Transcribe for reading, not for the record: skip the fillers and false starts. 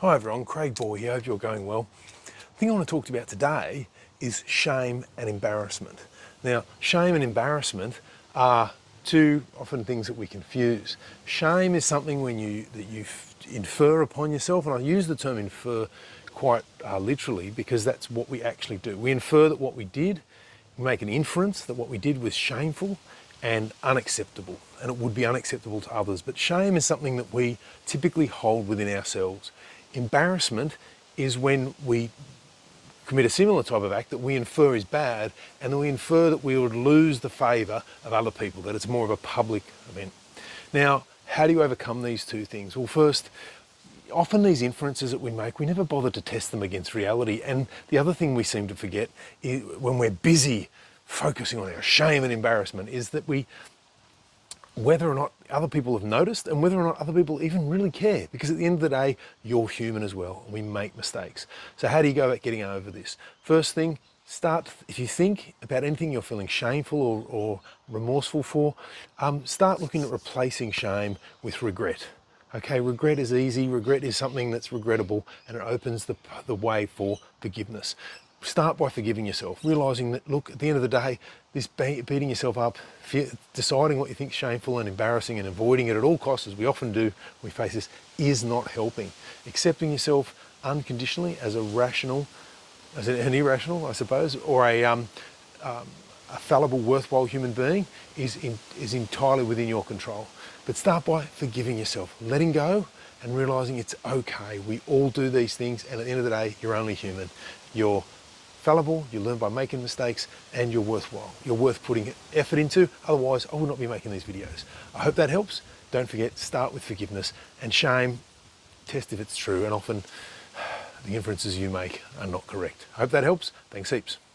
Hi everyone, Craig Boy here, hope you're going well. The thing I want to talk to you about today is shame and embarrassment. Now, shame and embarrassment are two often things that we confuse. Shame is something that you infer upon yourself, and I use the term infer quite literally because that's what we actually do. We infer that what we did, we make an inference that what we did was shameful and unacceptable, and it would be unacceptable to others. But shame is something that we typically hold within ourselves. Embarrassment is when we commit a similar type of act that we infer is bad, and then we infer that we would lose the favour of other people, that it's more of a public event. Now, how do you overcome these two things? Well, first, often these inferences that we make, we never bother to test them against reality. And the other thing we seem to forget is when we're busy focusing on our shame and embarrassment is that whether or not other people have noticed and whether or not other people even really care, because at the end of the day, you're human as well, and we make mistakes. So how do you go about getting over this? First thing, if you think about anything you're feeling shameful or remorseful for, start looking at replacing shame with regret. Okay, regret is easy. Regret is something that's regrettable, and it opens the way for forgiveness. Start by forgiving yourself, realising that, look, at the end of the day, this beating yourself up, deciding what you think is shameful and embarrassing and avoiding it at all costs, as we often do when we face this, is not helping. Accepting yourself unconditionally as an irrational, I suppose, or a fallible, worthwhile human being is entirely within your control. But start by forgiving yourself, letting go and realising it's okay. We all do these things, and at the end of the day, you're only human. You're fallible, you learn by making mistakes, and you're worthwhile. You're worth putting effort into, otherwise I would not be making these videos. I hope that helps. Don't forget, start with forgiveness, and shame, test if it's true, and often the inferences you make are not correct. I hope that helps. Thanks heaps.